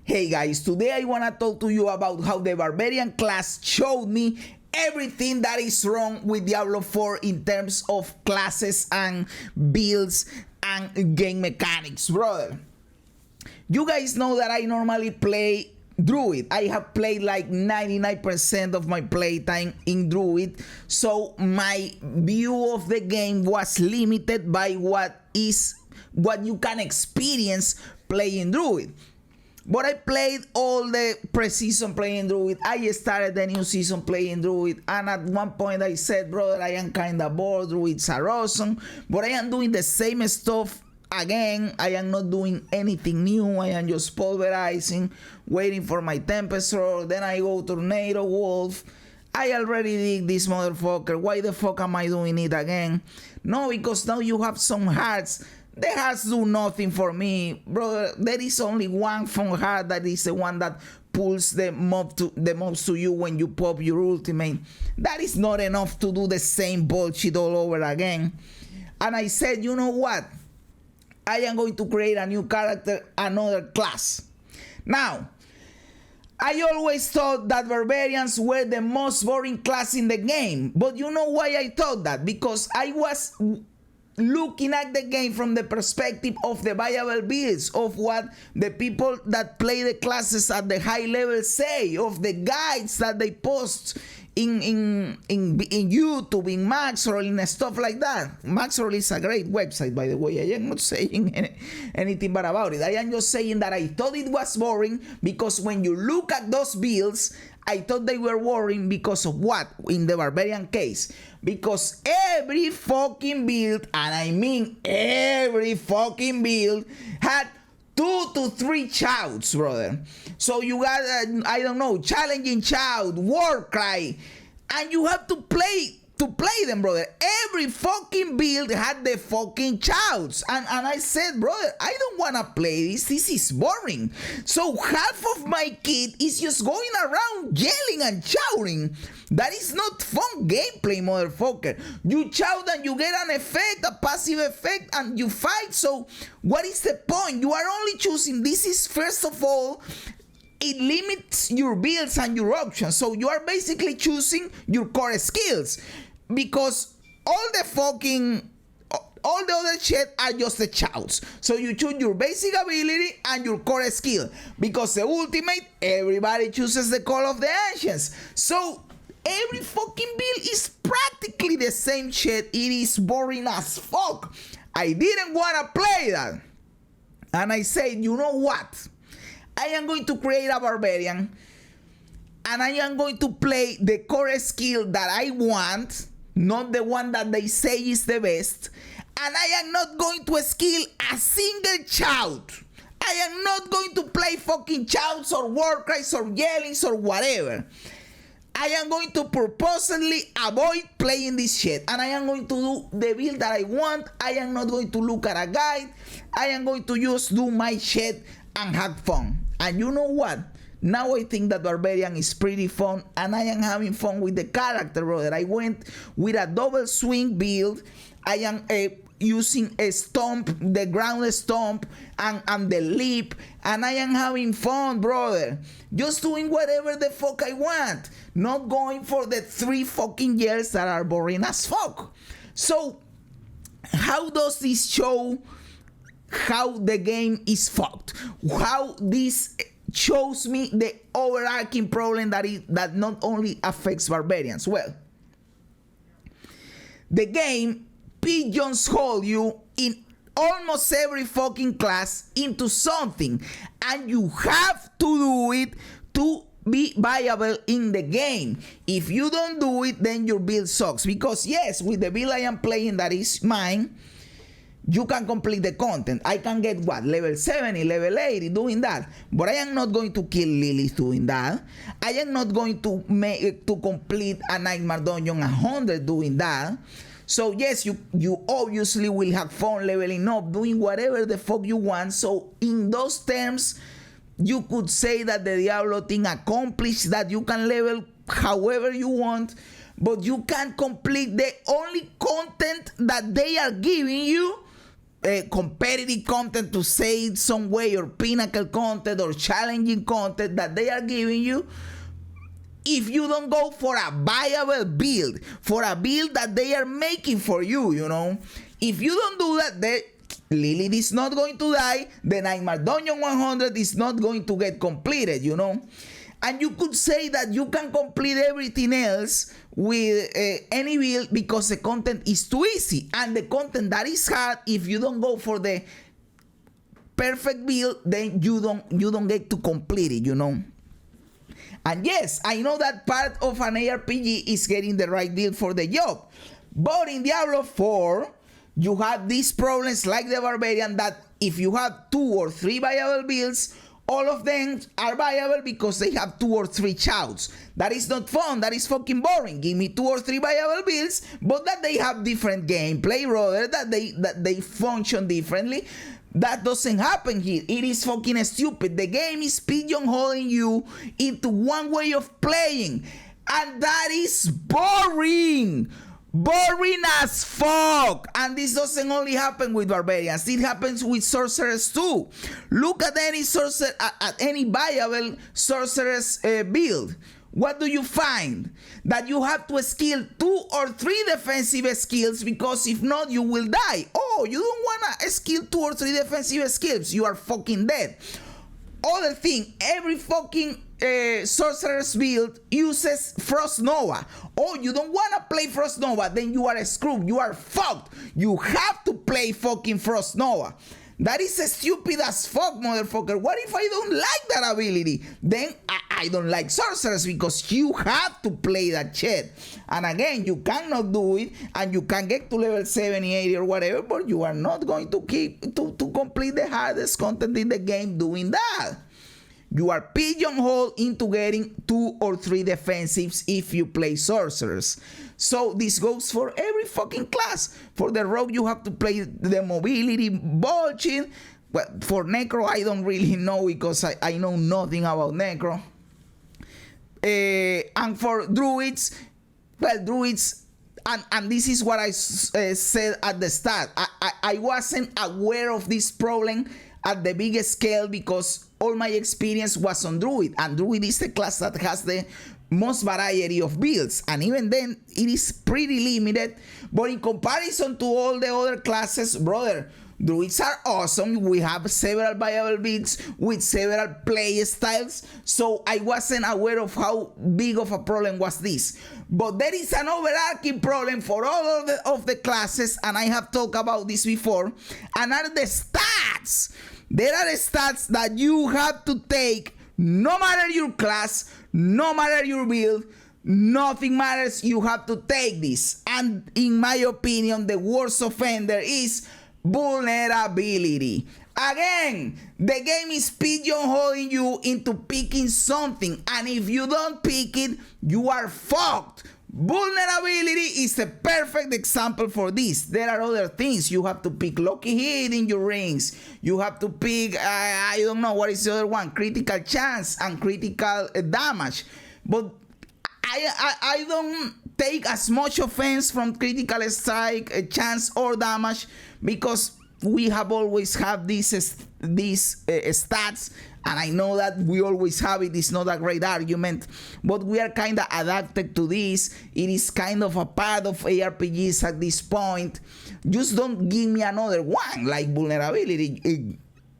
Hey guys, today I want to talk to you about how the Barbarian class showed me everything that is wrong with Diablo 4 in terms of classes and builds and game mechanics, brother. You guys know that I normally play Druid. I have played like 99% of my playtime in Druid, so my view of the game was limited by what you can experience playing Druid. But I played all the pre-season playing Druid. I started the new season playing Druid, and at one point I said, brother, I am kinda bored. Druids are awesome, but I am doing the same stuff again. I am not doing anything new. I am just pulverizing, waiting for my Tempest Roar. Then I go Tornado Wolf. I already did this motherfucker. Why the fuck am I doing it again? No, because now you have some hearts. The hearts do nothing for me, brother. There is only one fun heart, that is the one that pulls the mobs to you when you pop your ultimate. That is not enough to do the same bullshit all over again. And I said, you know what? I am going to create a new character, another class. Now, I always thought that Barbarians were the most boring class in the game. But you know why I thought that? Because I was looking at the game from the perspective of the viable builds, of what the people that play the classes at the high level say, of the guides that they post in YouTube, in Maxroll, and stuff like that. Maxroll is a great website, by the way. I am not saying anything bad about it. I am just saying that I thought it was boring because when you look at those builds, I thought they were boring because of what? In the Barbarian case. Because every fucking build, and I mean every fucking build, had 2 to 3 chouts, brother. So you got, I don't know, challenging chout, war cry, and you have to play them, brother. Every fucking build had the fucking chouts, and I said, brother, I don't wanna play this. This is boring. So half of my kit is just going around yelling and shouting. That is not fun gameplay, motherfucker. You shout and you get an effect, a passive effect, and you fight. So what is the point? You are only choosing. This is, first of all, it limits your builds and your options. So you are basically choosing your core skills, because all the other shit are just the chouts. So you choose your basic ability and your core skill, because the ultimate, everybody chooses the Call of the Ancients. So every fucking build is practically the same shit. It is boring as fuck. I didn't wanna play that, and I said, you know what? I am going to create a Barbarian, and I am going to play the core skill that I want, not the one that they say is the best. And I am not going to skill a single shout. I am not going to play fucking shouts or war cries or yellings or whatever. I am going to purposely avoid playing this shit, and I am going to do the build that I want. I am not going to look at a guide. I am going to just do my shit and have fun. And you know what? Now I think that Barbarian is pretty fun, and I am having fun with the character, brother. I went with a double swing build. I am using a stomp, the ground stomp, and the leap, and I am having fun, brother. Just doing whatever the fuck I want. Not going for the 3 fucking yells that are boring as fuck. So, how does this show how the game is fucked? How this shows me the overarching problem that not only affects Barbarians. Well, the game pigeonholes you in almost every fucking class into something, and you have to do it to be viable in the game. If you don't do it, then your build sucks. Because yes, with the build I am playing, that is mine, you can complete the content. I can get what? Level 70, level 80 doing that. But I am not going to kill Lilith doing that. I am not going to complete a Nightmare Dungeon 100 doing that. So yes, you obviously will have fun leveling up, doing whatever the fuck you want. So in those terms, you could say that the Diablo thing accomplished that you can level however you want, but you can't complete the only content that they are giving you competitive content, to say it some way, or pinnacle content or challenging content that they are giving you, if you don't go for a viable build, for a build that they are making for you, you know, if you don't do that, Lilith is not going to die, the Nightmare Dungeon 100 is not going to get completed, you know. And you could say that you can complete everything else with any build because the content is too easy, and the content that is hard, if you don't go for the perfect build, then you don't get to complete it, you know. And yes, I know that part of an ARPG is getting the right build for the job, but in Diablo 4 you have these problems like the Barbarian, that if you have 2 or 3 viable builds, all of them are viable because they have 2 or 3 shouts. That is not fun. That is fucking boring. Give me 2 or 3 viable builds, but that they have different gameplay, brother. That they function differently. That doesn't happen here. It is fucking stupid. The game is pigeonholing you into one way of playing, and that is boring. Boring as fuck. And this doesn't only happen with Barbarians, it happens with sorcerers too. Look at any sorcerer, at any viable sorceress build. What do you find? That you have to skill 2 or 3 defensive skills, because if not, you will die. Oh, you don't wanna skill 2 or 3 defensive skills, you are fucking dead. Other thing, every fucking sorcerer's build uses Frost Nova. Oh, you don't want to play Frost Nova, then you are screwed, you are fucked. You have to play fucking Frost Nova. That is stupid as fuck, motherfucker. What if I don't like that ability? Then I don't like sorcerers, because you have to play that shit. And again, you cannot do it, and you can get to level 70, 80 or whatever, but you are not going to complete the hardest content in the game doing that. You are pigeonholed into getting 2 or 3 defensives if you play sorcerers. So this goes for every fucking class. For the rogue, you have to play the mobility bullshit. Well, for Necro, I don't really know, because I know nothing about Necro. And for druids, well, druids, and this is what I said at the start. I wasn't aware of this problem at the biggest scale, because all my experience was on Druid, and Druid is the class that has the most variety of builds, and even then it is pretty limited. But in comparison to all the other classes, brother, Druids are awesome. We have several viable builds with several play styles, so I wasn't aware of how big of a problem was this. But there is an overarching problem for all of the classes, and I have talked about this before, and are the stats. There are stats that you have to take, no matter your class, no matter your build, nothing matters, you have to take this. And in my opinion, the worst offender is vulnerability. Again, the game is pigeonholing you into picking something, and if you don't pick it, you are fucked. Vulnerability is a perfect example for this. There are other things. You have to pick lucky hit in your rings. You have to pick, I don't know, what is the other one? Critical chance and critical damage. But I don't take as much offense from critical strike, chance, or damage, because we have always have these stats, and I know that we always have it. It's not a great argument, but we are kind of adapted to this. It is kind of a part of ARPGs at this point. Just don't give me another one like vulnerability.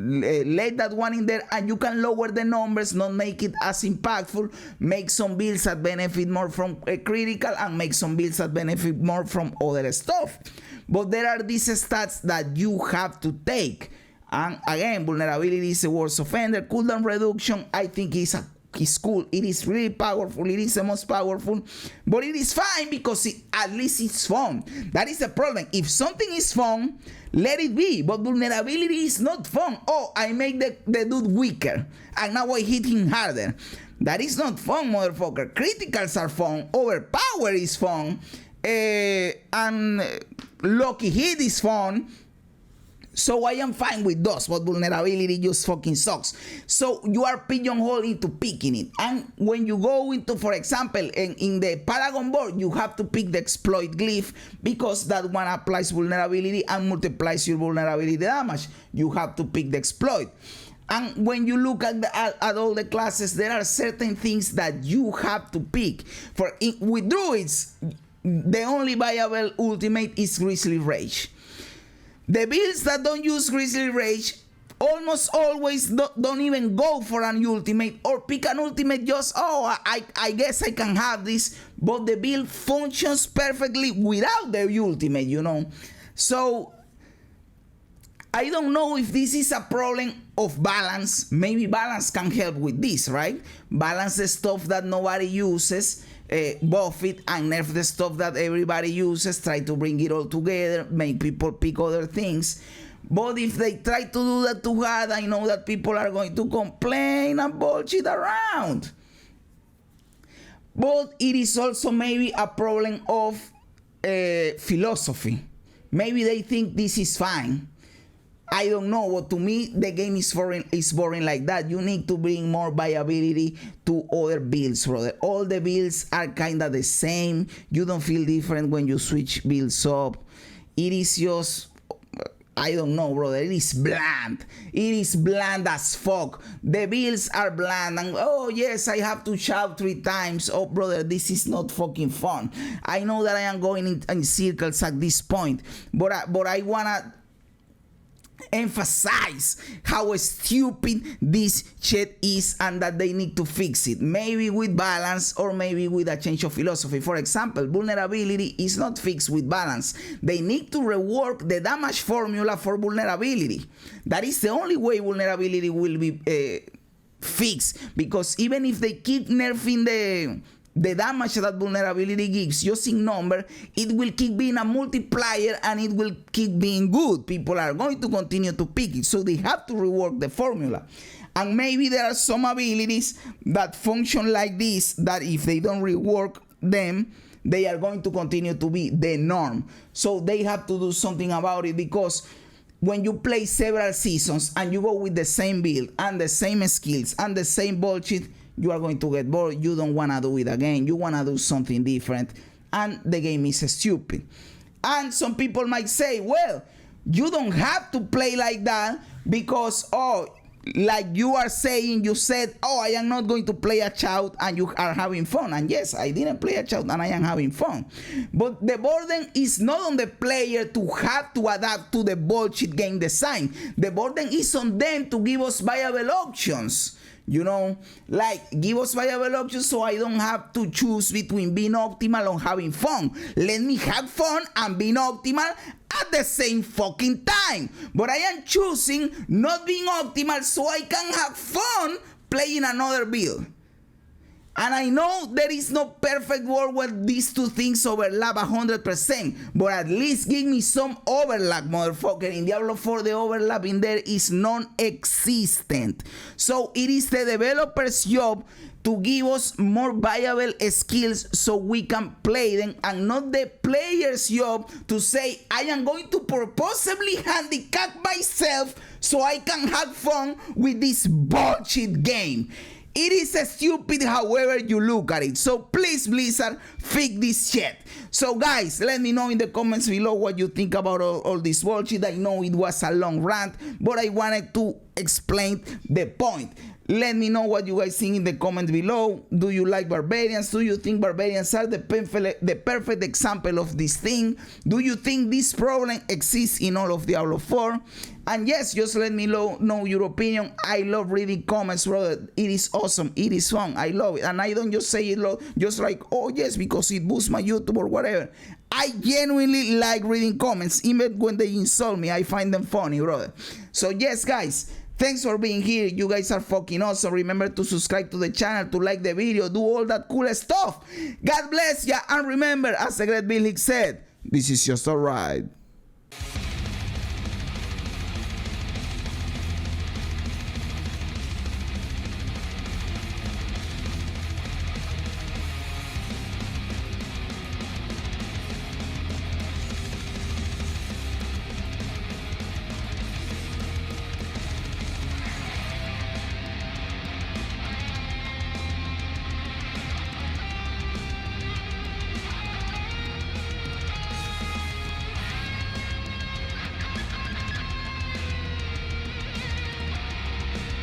Let that one in there, and you can lower the numbers, not make it as impactful. Make some builds that benefit more from critical, and make some builds that benefit more from other stuff. But there are these stats that you have to take. And again, vulnerability is the worst offender. Cooldown reduction, I think is cool. It is really powerful. It is the most powerful. But it is fine, because at least it's fun. That is the problem. If something is fun, let it be. But vulnerability is not fun. Oh, I make the dude weaker, and now I hit him harder. That is not fun, motherfucker. Criticals are fun. Overpower is fun. And lucky hit is fun. So I am fine with those, but vulnerability just fucking sucks. So you are pigeonholed into picking it. And when you go into, for example, in the Paragon board, you have to pick the exploit glyph because that one applies vulnerability and multiplies your vulnerability damage. You have to pick the exploit. And when you look at all the classes, there are certain things that you have to pick. With druids, the only viable ultimate is Grizzly Rage. The builds that don't use Grizzly Rage almost always don't even go for an ultimate or pick an ultimate just, oh, I guess I can have this, but the build functions perfectly without the ultimate, you know. So I don't know if this is a problem of balance. Maybe balance can help with this, right? Balance the stuff that nobody uses, buff it, and nerf the stuff that everybody uses. Try to bring it all together, make people pick other things. But if they try to do that too hard, I know that people are going to complain and bullshit around. But it is also maybe a problem of philosophy. Maybe they think this is fine. I don't know, but to me, the game is boring like that. You need to bring more viability to other builds, brother. All the builds are kind of the same. You don't feel different when you switch builds up. It is just, I don't know, brother. It is bland. It is bland as fuck. The builds are bland. And oh, yes, I have to shout 3 times. Oh, brother, this is not fucking fun. I know that I am going in circles at this point. But I want to emphasize how stupid this shit is and that they need to fix it. Maybe with balance or maybe with a change of philosophy. For example, vulnerability is not fixed with balance. They need to rework the damage formula for vulnerability. That is the only way vulnerability will be fixed, because even if they keep nerfing the damage that vulnerability gives just in number, it will keep being a multiplier and it will keep being good. People are going to continue to pick it, so they have to rework the formula. And maybe there are some abilities that function like this, that if they don't rework them, they are going to continue to be the norm. So they have to do something about it, because when you play several seasons and you go with the same build and the same skills and the same bullshit, you are going to get bored. You don't want to do it again. You want to do something different. And the game is stupid. And some people might say, well, you don't have to play like that because, oh, like you are saying, you said, oh, I am not going to play a child and you are having fun. And yes, I didn't play a child and I am having fun. But the burden is not on the player to have to adapt to the bullshit game design. The burden is on them to give us viable options. You know, like, give us viable options so I don't have to choose between being optimal or having fun. Let me have fun and being optimal at the same fucking time. But I am choosing not being optimal so I can have fun playing another build. And I know there is no perfect world where these two things overlap 100%, but at least give me some overlap, motherfucker. In Diablo 4, the overlap in there is non-existent. So it is the developer's job to give us more viable skills so we can play them, and not the player's job to say, I am going to purposely handicap myself so I can have fun with this bullshit game. It is stupid however you look at it. So please, Blizzard, fix this shit. So guys, let me know in the comments below what you think about all this bullshit. I know it was a long rant, but I wanted to explain the point. Let me know what you guys think in the comments below. Do you like Barbarians? Do you think Barbarians are the perfect example of this thing? Do you think this problem exists in all of Diablo 4? And yes, just let me know your opinion. I love reading comments, brother. It is awesome. It is fun. I love it. And I don't just say it just like, oh yes, because it boosts my YouTube or whatever. I genuinely like reading comments. Even when they insult me, I find them funny, brother. So yes, guys. Thanks for being here. You guys are fucking awesome. Remember to subscribe to the channel, to like the video, do all that cool stuff. God bless ya. And remember, as the great Bill Hicks said, this is just a ride.